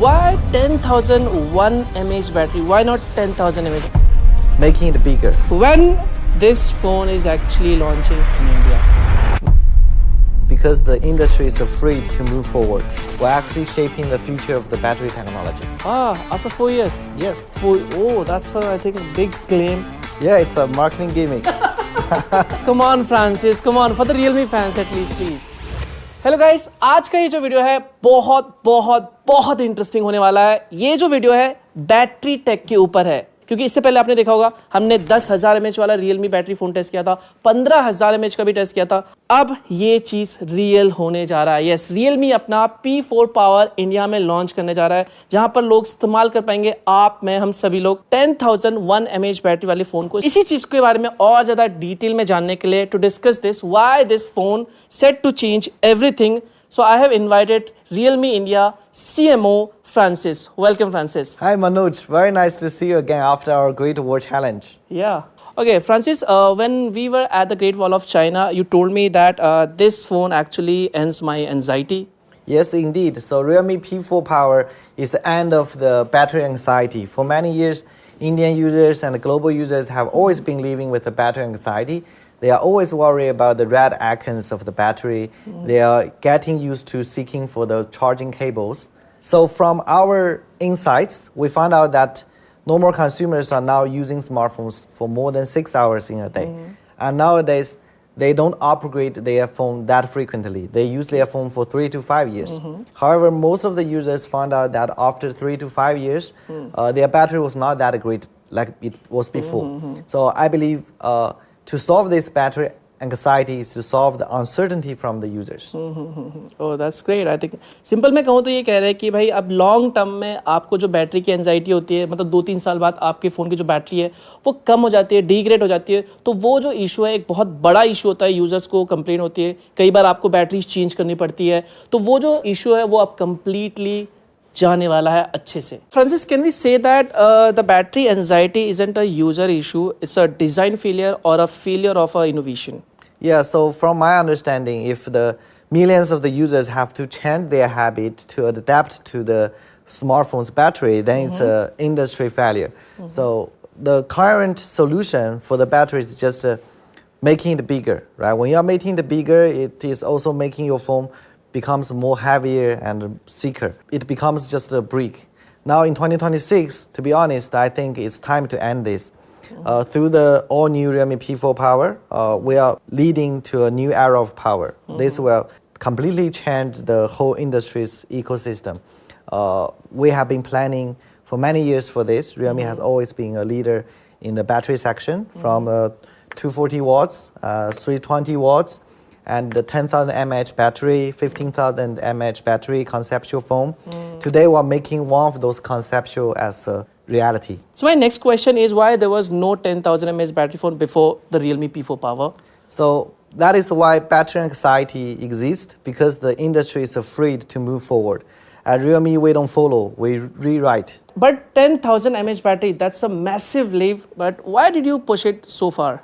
Why 10,001 mAh battery? Why not 10,000 mAh? Making it bigger. When this phone is actually launching in India? Because the industry is afraid to move forward. We're actually shaping the future of the battery technology. After 4 years? Yes. Oh, that's I think a big claim. Yeah, it's a marketing gimmick. Come on, Francis. Come on, for the Realme fans at least, please. Hello guys, आज का ये जो video है बहुत बहुत बहुत interesting होने वाला है। ये जो वीडियो है बैटरी टेक के ऊपर है, क्योंकि इससे पहले आपने देखा होगा हमने 10,000 mAh वाला Realme बैटरी फोन टेस्ट किया था, 15,000 mAh का भी टेस्ट किया था। अब ये चीज रियल होने जा रहा है। यस, Realme अपना P4 पावर इंडिया में लॉन्च करने जा रहा है, जहां पर लोग इस्तेमाल कर पाएंगे, आप मैं हम सभी लोग 10,001 mAh बैटरी वाले फोन को। इसी चीज के बारे में और ज्यादा डिटेल में जानने के लिए, to discuss this why this phone set to change everything, so I have invited Realme India CMO Francis. Welcome, Francis. Hi Manoj, very nice to see you again after our Great Wall Challenge. Yeah. Okay, Francis, when we were at the Great Wall of China, you told me that this phone actually ends my anxiety. Yes, indeed. So Realme P4 Power is the end of the battery anxiety. For many years, Indian users and global users have always been living with the battery anxiety. They are always worried about the red icons of the battery. They are getting used to seeking for the charging cables. So from our insights, we found out that normal consumers are now using smartphones for more than 6 hours in a day. And nowadays, they don't upgrade their phone that frequently. They use their phone for 3 to 5 years. However, most of the users found out that after 3 to 5 years, their battery was not that great like it was before. So I believe to solve this battery anxiety is to solve the uncertainty from the users. Oh, that's great. I think simple में कहूँ तो ये कह रहे हैं कि भाई अब लॉन्ग टर्म में आपको जो बैटरी की एंजाइटी होती है, मतलब 2-3 साल बाद आपके फ़ोन की जो बैटरी है वो कम हो जाती है, डिग्रेड हो जाती है, तो वो जो इशू है एक बहुत बड़ा इशू होता है, यूजर्स को कंप्लेन होती है, कई बार आपको बैटरी चेंज करनी पड़ती है, तो वो जो इशू है वो अब कम्प्लीटली जाने वाला है अच्छे से। Francis, can we say that the battery anxiety isn't a user issue, it's a design failure or a failure of a innovation? Yeah, so from my understanding, if the millions of the users have to change their habit to adapt to the smartphone's battery, then it's an industry failure. So the current solution for the battery is just making it bigger, right? When you're making it bigger, it is also making your phone becomes more heavier and thicker. It becomes just a brick. Now in 2026, to be honest, I think it's time to end this. Through the all-new Realme P4 Power, we are leading to a new era of power. This will completely change the whole industry's ecosystem. We have been planning for many years for this. Realme has always been a leader in the battery section, from 240 watts, 320 watts, and the 10,000 mAh battery, 15,000 mAh battery conceptual phone. Today we're making one of those conceptual as a reality. So my next question is why there was no 10,000 mAh battery phone before the Realme P4 Power? So that is why battery anxiety exists, because the industry is afraid to move forward. At Realme, we don't follow, we rewrite. But 10,000 mAh battery, that's a massive leap, but why did you push it so far?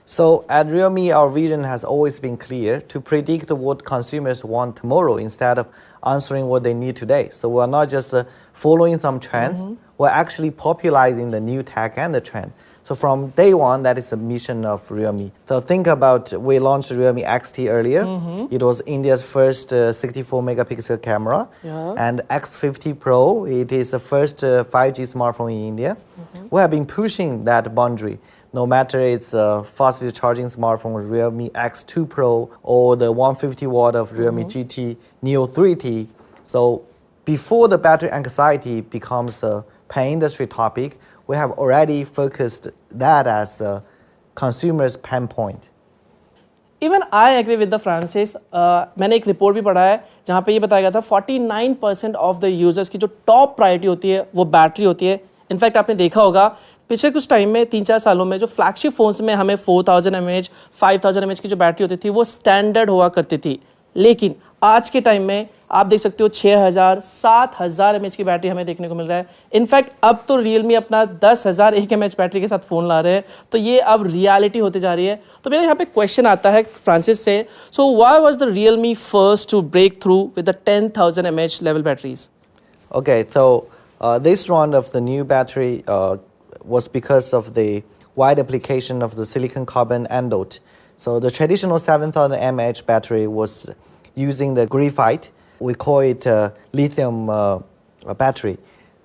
So at Realme, our vision has always been clear: to predict what consumers want tomorrow instead of answering what they need today. So we're not just following some trends, we're actually popularizing the new tech and the trend. So from day one, that is the mission of Realme. So think about, we launched Realme XT earlier. It was India's first 64 megapixel camera. And X50 Pro, it is the first 5G smartphone in India. We have been pushing that boundary. No matter it's a fastest charging smartphone, Realme X2 Pro, or the 150 watt of Realme GT Neo 3T. So before the battery anxiety becomes a pan-industry topic, we have already focused that as a consumer's pain point. Even I agree with the Francis. मैंने एक report भी पढ़ा है जहाँ पे ये बताया गया था 49% of the users की जो टॉप प्रायोरिटी होती है वो बैटरी होती है। इनफैक्ट आपने देखा होगा पिछले कुछ टाइम में 3-4 सालों में जो फ्लैगशिप फोन्स में हमें 4000 mAh 5000 mAh की जो बैटरी होती थी वो स्टैंडर्ड हुआ करती थी, लेकिन आज के टाइम में आप देख सकते हो 6000-7000 mAh की बैटरी हमें देखने को मिल रहा है। इनफैक्ट अब तो Realme अपना 10,000 mAh बैटरी के साथ फ़ोन ला रहे हैं, तो ये अब रियलिटी होते जा रही है। तो मेरे यहाँ पे क्वेश्चन आता है फ्रांसिस से, so why was the Realme first to break through with the 10,000 mAh level batteries? Okay, so this round of the new battery was because of the wide application of the silicon carbon anode. So the traditional 7,000 mAh battery was using the graphite. We call it lithium battery.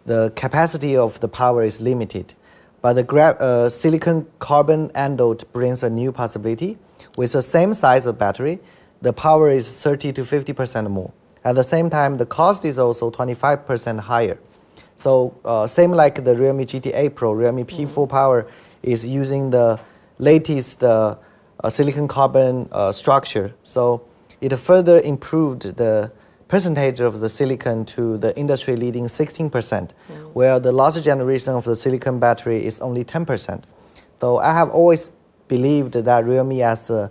The capacity of the power is limited. But the silicon carbon anode brings a new possibility. With the same size of battery, the power is 30 to 50% more. At the same time, the cost is also 25% higher. So same like the Realme GT8 Pro, Realmep4 Power is using the latest silicon carbon structure. So it further improved the percentage of the silicon to the industry leading 16%, where the last generation of the silicon battery is only 10%. So I have always believed that Realme as the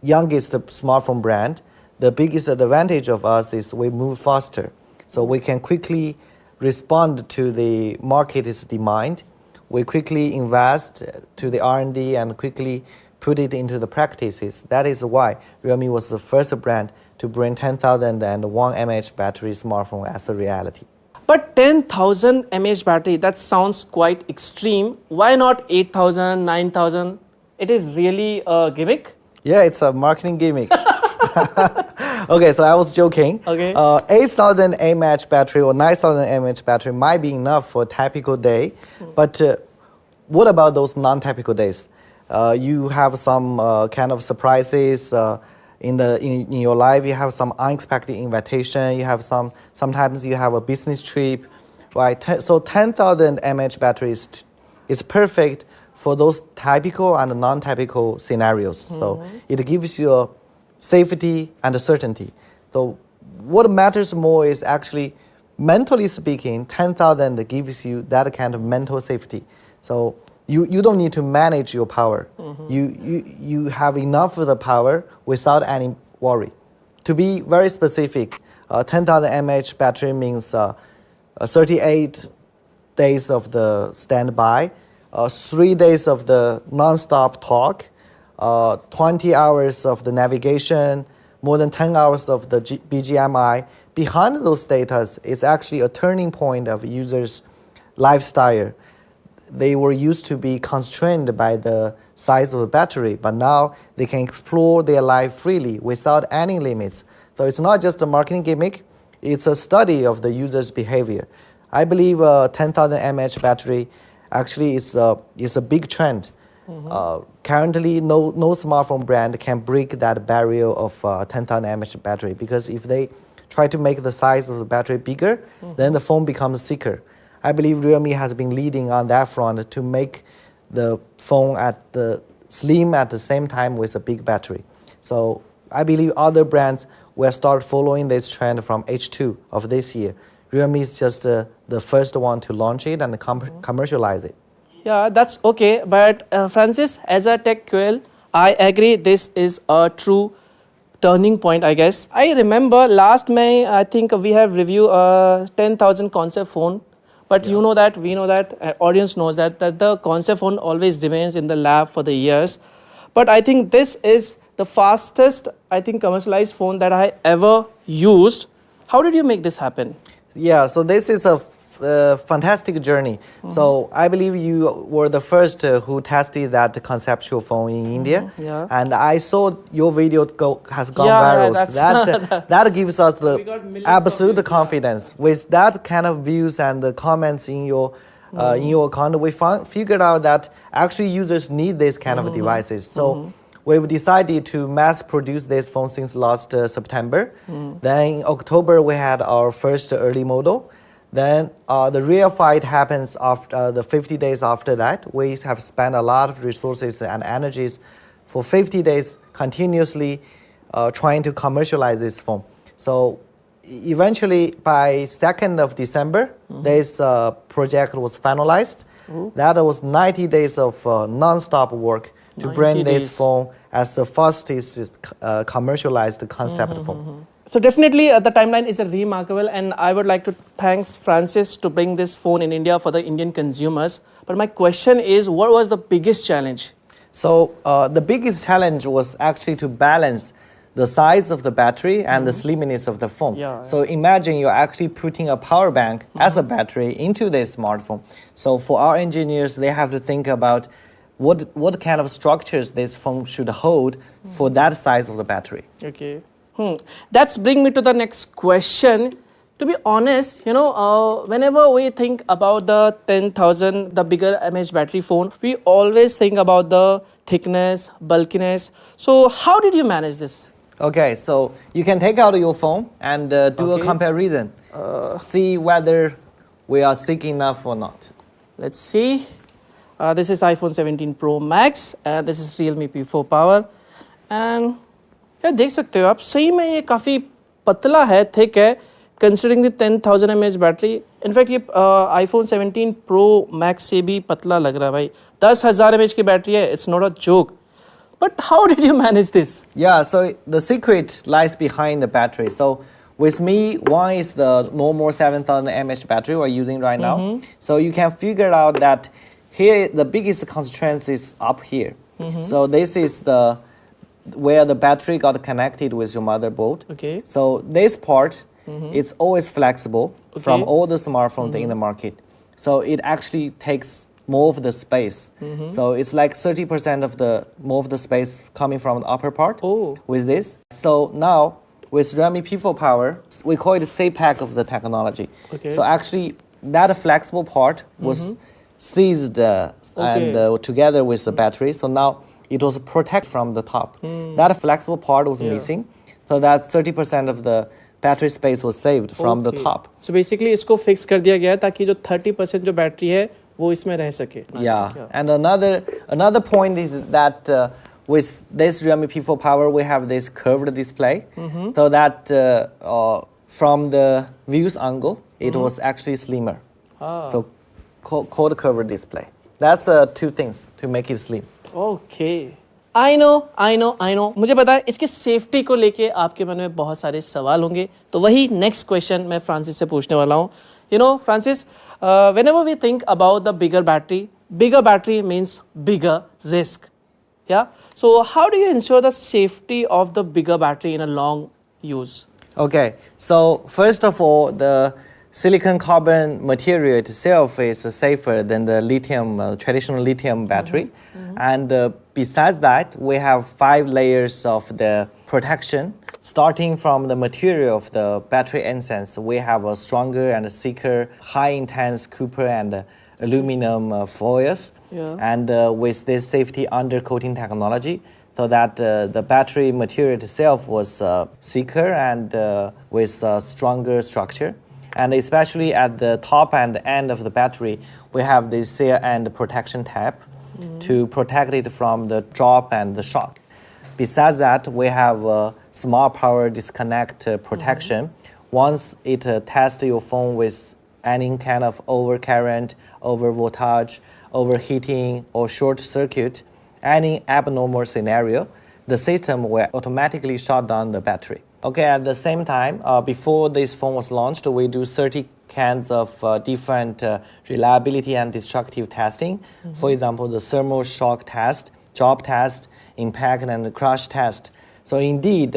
youngest smartphone brand, the biggest advantage of us is we move faster. So we can quickly respond to the market's demand. We quickly invest to the R&D and quickly put it into the practices. That is why Realme was the first brand to bring 10,001 mAh battery smartphone as a reality. But 10,000 mAh battery, that sounds quite extreme. Why not 8,000, 9,000? It is really a gimmick? Yeah, it's a marketing gimmick. Okay, so I was joking. Okay. 8,000 mAh battery or 9,000 mAh battery might be enough for a typical day. But what about those non-typical days? You have some kind of surprises in your life. You have some unexpected invitation. You have sometimes you have a business trip, right? So 10,000 mAh battery is perfect for those typical and non-typical scenarios. So it gives you a safety and a certainty. So what matters more is actually, mentally speaking, 10,000 gives you that kind of mental safety. So you don't need to manage your power. You have enough of the power without any worry. To be very specific, 10,000 mAh battery means 38 days of the standby, 3 days of the non-stop talk, 20 hours of the navigation, more than 10 hours of the BGMI. Behind those data is actually a turning point of users' lifestyle. They were used to be constrained by the size of the battery, but now they can explore their life freely without any limits. So it's not just a marketing gimmick, it's a study of the user's behavior. I believe 10,000 mAh battery actually is a big trend. Currently, no smartphone brand can break that barrier of 10,000 mAh battery, because if they try to make the size of the battery bigger, then the phone becomes thicker. I believe Realme has been leading on that front to make the phone slim at the same time with a big battery. So I believe other brands will start following this trend from H2 of this year. Realme is just the first one to launch it and commercialize it. Yeah, that's okay. But Francis, as a tech QL, I agree this is a true turning point, I guess. I remember last May, I think we have reviewed a 10,000 concept phone. But you know that, we know that, audience knows that the concept phone always remains in the lab for the years. But I think this is the fastest, commercialized phone that I ever used. How did you make this happen? Yeah, so this is a fantastic journey. So I believe you were the first who tested that conceptual phone in India. Yeah. And I saw your video has gone Yeah, viral. That gives us the absolute confidence. With that kind of views and the comments in your account, we figured out that actually users need this kind of devices. So we've decided to mass produce this phone since last September. Then in October, we had our first early model. Then the real fight happens after the 50 days after that. We have spent a lot of resources and energies for 50 days continuously trying to commercialize this phone. So eventually by 2nd of December, this project was finalized. That was 90 days of non-stop work to bring this phone as the fastest commercialized concept phone. So definitely the timeline is remarkable, and I would like to thank Francis to bring this phone in India for the Indian consumers. But my question is, what was the biggest challenge? So the biggest challenge was actually to balance the size of the battery and the slimness of the phone. So imagine you're actually putting a power bank as a battery into this smartphone. So for our engineers, they have to think about what kind of structures this phone should hold for that size of the battery. Okay. That's bring me to the next question. To be honest, whenever we think about the 10,000, the bigger mAh battery phone, we always think about the thickness, bulkiness. So how did you manage this? Okay, so you can take out your phone and do a comparison. See whether we are thick enough or not. Let's see. This is iPhone 17 Pro Max and this is Realme4 Power. And यार देख सकते हो आप सही में ये काफ़ी पतला है, thick है, considering the 10,000 mAh battery. In fact ये iPhone 17 Pro Max से भी पतला लग रहा है भाई. 10,000 mAh की बैटरी है. It's not a joke. But how did you manage this? Yeah, so the secret lies behind the battery. So with me, one is the normal 7,000 mAh battery we're using right now. So you can figure out that here the biggest constraint is up here. So this is where the battery got connected with your motherboard. Okay. So this part it's always flexible from all the smartphones in the market. So it actually takes more of the space. So it's like 30% of more of the space coming from the upper part with this. So now with Realme4 Power, we call it the C-pack of the technology. So actually that flexible part was seized and together with the battery. So now it was protected from the top. That flexible part was missing. So that 30% of the battery space was saved from the top. So basically इसको fix कर दिया गया ताकि जो 30% जो battery है वो इसमें रह सके. Yeah, and another point is that with this Realme4 Power, we have this curved display, so that from the views angle, it was actually slimmer. So called curved display. That's two things to make it slim. Okay. I know. मुझे पता है इसकी safety को लेके आपके मन में बहुत सारे सवाल होंगे. तो वही नेक्स्ट क्वेश्चन मैं फ्रांसिस से पूछने वाला हूँ. Francis, whenever we think about the bigger battery means bigger risk. Yeah. So how do you ensure the safety of the bigger battery in a long use? Okay. So first of all, the silicon carbon material itself is safer than the lithium, traditional lithium battery. And besides that, we have 5 layers of the protection. Starting from the material of the battery essence, we have a stronger and thicker, high-intense copper and aluminum foils. And with this safety undercoating technology, so that the battery material itself was thicker and with a stronger structure. And especially at the top and end of the battery, we have this rear end protection tab to protect it from the drop and the shock. Besides that, we have a small power disconnect protection. Once it tests your phone with any kind of overcurrent, over voltage, overheating, or short circuit, any abnormal scenario, the system will automatically shut down the battery. Okay, at the same time, before this phone was launched, we do 30 kinds of different reliability and destructive testing. For example, the thermal shock test, job test, impact and crash test. So indeed,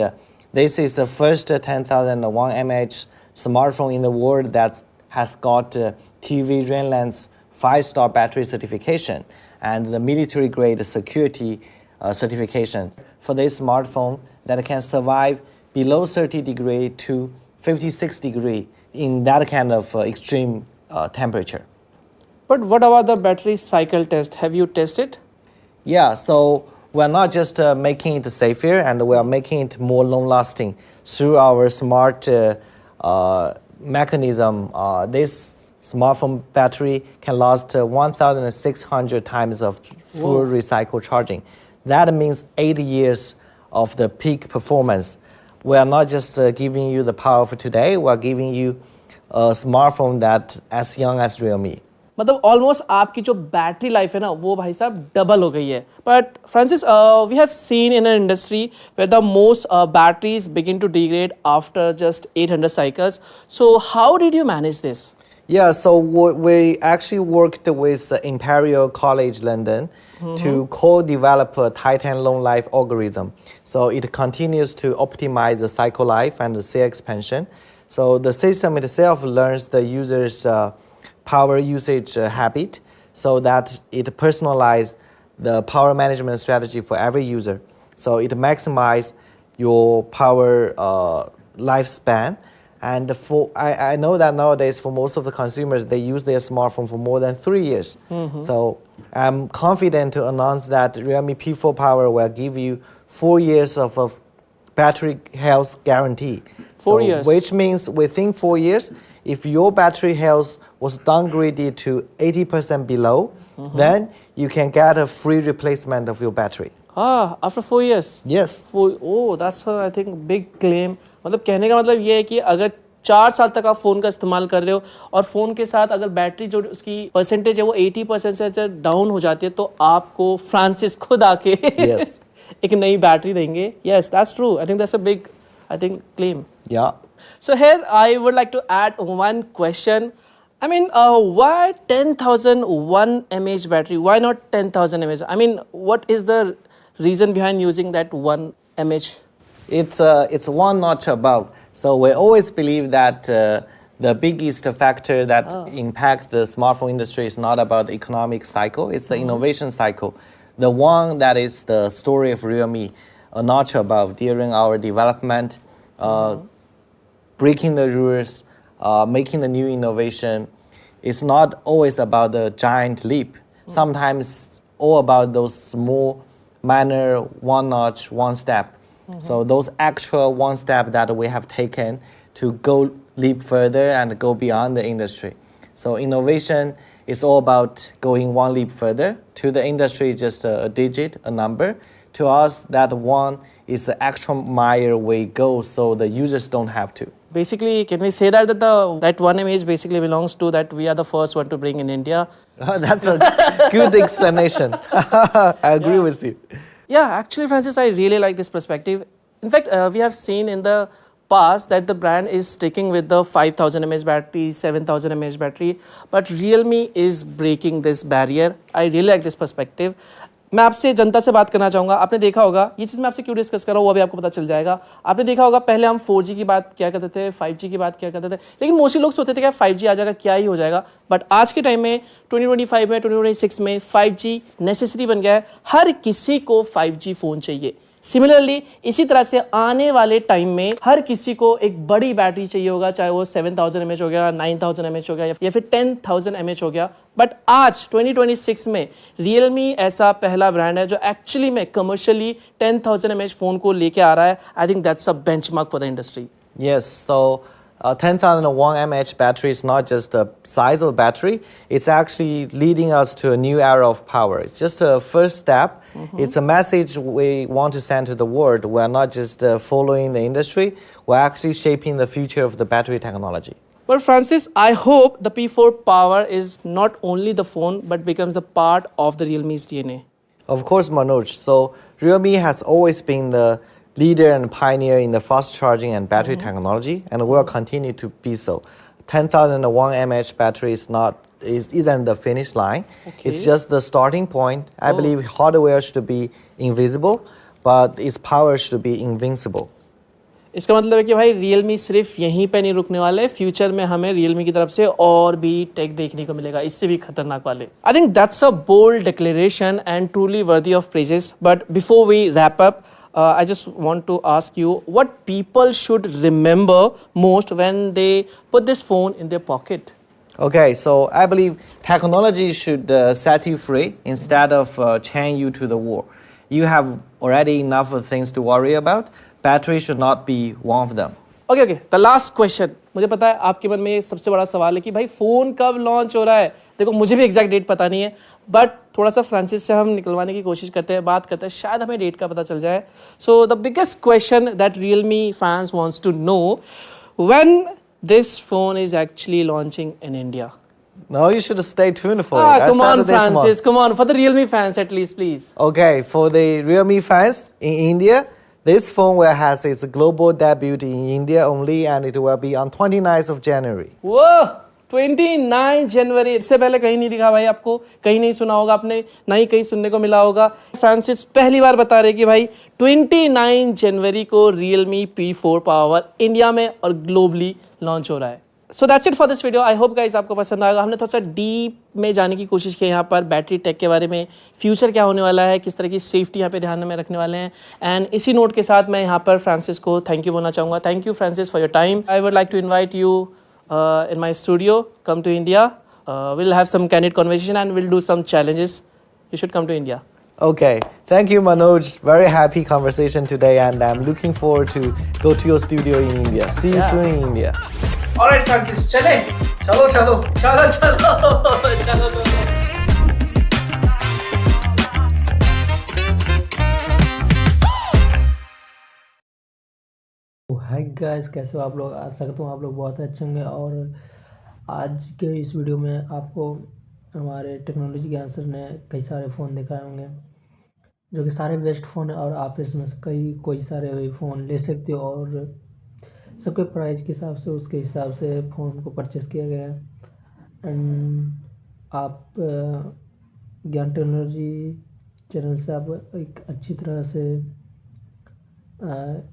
this is the first 10,001 mAh smartphone in the world that has got TV Rainland's 5-star battery certification and the military-grade security certification for this smartphone that can survive below 30 degree to 56 degree in that kind of extreme temperature. But what about the battery cycle test? Have you tested? Yeah, so we're not just making it safer, and we are making it more long-lasting through our smart mechanism. This smartphone battery can last 1,600 times of full recycle charging. That means 8 years of the peak performance. We are not just giving you the power for today, we are giving you a smartphone that's as young as Realme. मतलब almost आपकी जो battery life है ना वो भाई साहब double हो गई है. But Francis, we have seen in an industry where the most batteries begin to degrade after just 800 cycles. So how did you manage this? Yeah, so we actually worked with Imperial College London to co-develop a Titan long life algorithm. So it continues to optimize the cycle life and the cell expansion. So the system itself learns the user's power usage habit so that it personalizes the power management strategy for every user. So it maximizes your power lifespan. And I know that nowadays for most of the consumers, they use their smartphone for more than 3 years. So I'm confident to announce that Realme4 Power will give you 4 years of a battery health guarantee. 4 years. Which means within 4 years, if your battery health was downgraded to 80% below, then you can get a free replacement of your battery. Ah, after 4 years? Yes. Oh, that's a, I think big claim. मतलब कहने का मतलब ये है कि अगर 4 साल तक आप फ़ोन का इस्तेमाल कर रहे हो और फ़ोन के साथ अगर बैटरी जो उसकी परसेंटेज है वो 80% से डाउन हो जाती है तो आपको फ्रांसिस खुद आके Yes. एक नई बैटरी देंगे. Yes, that's true. I think that's a big, I think, claim. Yeah. So here I would like to add one question. I mean, why 10,001 mAh battery? Why not 10,000 mAh? I mean, what is the reason behind using that 1 mAh? It's one notch above. So we always believe that the biggest factor that impacts the smartphone industry is not about the economic cycle, it's the innovation cycle. The one that is the story of Realme, a notch above during our development, breaking the rules, making the new innovation. It's not always about the giant leap. Sometimes all about those small, minor, one notch, one step. So those actual one step that we have taken to go leap further and go beyond the industry. So innovation is all about going one leap further. To the industry, just a digit, a number. To us, that one is the actual mile we go so the users don't have to. Basically, can we say that that 1 mAh basically belongs to that we are the first one to bring in India? That's a good explanation. I agree with you. Yeah, actually, Francis, I really like this perspective. In fact, we have seen in the past that the brand is sticking with the 5,000 mAh battery, 7,000 mAh battery, but Realme is breaking this barrier. I really like this perspective. मैं आपसे जनता से बात करना चाहूँगा. आपने देखा होगा ये चीज़ मैं आपसे क्यों डिस्कस कर रहा हूँ वो अभी आपको पता चल जाएगा. आपने देखा होगा पहले हम 4G की बात क्या करते थे, 5G की बात क्या करते थे, लेकिन मोस्टली लोग सोचते थे कि 5G आ जाएगा क्या ही हो जाएगा. बट आज के टाइम में 2025 में 2026 में 5G नेसेसरी बन गया है. हर किसी को 5G फ़ोन चाहिए. सिमिलरली इसी तरह से आने वाले टाइम में हर किसी को एक बड़ी बैटरी चाहिए होगा, चाहे वो 7,000 mAh हो गया, 9,000 mAh हो गया या फिर 10,000 mAh हो गया. बट आज 2026 में Realme ऐसा पहला ब्रांड है जो एक्चुअली में कमर्शियली 10,000 mAh फोन को लेके आ रहा है. I think that's a benchmark for the industry. Yes, so 10,001 mAh battery is not just a size of battery, it's actually leading us to a new era of power. It's just a first step. It's a message we want to send to the world. We're not just following the industry, we're actually shaping the future of the battery technology. But Francis, I hope the P4 Power is not only the phone but becomes a part of the Realme's DNA. Of course, Manoj. So Realme has always been the leader and pioneer in the fast charging and battery technology, and will continue to be so. 10,001 mAh battery isn't the finish line. Okay. It's just the starting point. I believe hardware should be invisible, but its power should be invincible. इसका मतलब है कि भाई Realme सिर्फ यहीं पे नहीं रुकने वाले. फ्यूचर में हमें Realme की तरफ से और भी टेक देखने को मिलेगा, इससे भी खतरनाक वाले. I think that's a bold declaration and truly worthy of praises. But before we wrap up, I just want to ask you what people should remember most when they put this phone in their pocket. Okay, so I believe technology should set you free instead of chain you to the wall. You have already enough of things to worry about. Battery should not be one of them. Okay, the last question. मुझे पता है आपके मन में ये सबसे बड़ा सवाल है कि भाई फ़ोन कब लॉन्च हो रहा है. देखो मुझे भी एग्जैक्ट डेट पता नहीं है, बट थोड़ा सा फ्रांसिस से हम निकलवाने की कोशिश करते हैं, बात करते हैं, शायद हमें डेट का पता चल जाए. So the biggest question that Realme fans wants to know, when this phone is actually launching in India. No, you should stay tuned for it. Come on, Francis, come on, for the Realme fans at least, please. Okay, for the Realme fans in India, this phone will have its global debut in India only, and it will be on 29th of January. Whoa! 29 जनवरी, इससे पहले कहीं नहीं दिखा भाई आपको, कहीं नहीं सुना होगा आपने, ना ही कहीं सुनने को मिला होगा। फ्रांसिस पहली बार बता रहे कि भाई 29 जनवरी को Realme P4 पावर इंडिया में और ग्लोबली लॉन्च हो रहा है। So that's it for this video. I hope guys आपको पसंद आएगा। हमने थोड़ा सा डीप में जाने की कोशिश की यहाँ पर, बैटरी टेक के बारे में, फ्यूचर क्या होने वाला है, किस तरह की सेफ्टी यहाँ पे ध्यान में रखने वाले हैं। एंड इसी नोट के साथ मैं यहाँ पर फ्रांसिस को थैंक यू बोलना चाहूँगा। Thank you Francis for your time. I would like to invite you in my studio. Come to India. We'll have some candid conversation and we'll do some challenges. You should come to India. Okay, thank you, Manoj. Very happy conversation today, and I'm looking forward to go to your studio in India. See you soon in India. All right, Francis. चले. Chalo, chalo. चलो चलो चलो चलो. Hi guys, कैसे हो आप लोग? आशा करता हूँ आप लोग बहुत अच्छे होंगे। और आज के इस वीडियो में आपको हमारे टेक्नोलॉजी के आंसर ने कई सारे फ़ोन दिखाए होंगे जो कि सारे बेस्ट फ़ोन है, और आप इसमें से कोई सारे फ़ोन ले सकते हो, और सबके प्राइस के हिसाब से, उसके हिसाब से फ़ोन को परचेस किया गया है। एंड आप ज्ञान टेक्नोलॉजी चैनल से आप एक अच्छी तरह से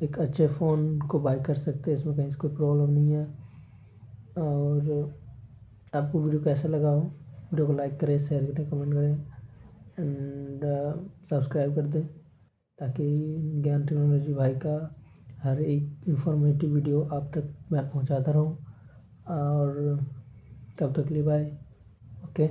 एक अच्छे फ़ोन को बाय कर सकते हैं, इसमें कहीं से कोई प्रॉब्लम नहीं है। और आपको वीडियो कैसा लगा हो, वीडियो को लाइक करें, शेयर करें, कमेंट करें एंड सब्सक्राइब कर दें, ताकि ज्ञान टेक्नोलॉजी भाई का हर एक इंफॉर्मेटिव वीडियो आप तक मैं पहुंचाता रहूं। और तब तक के लिए बाय। ओके।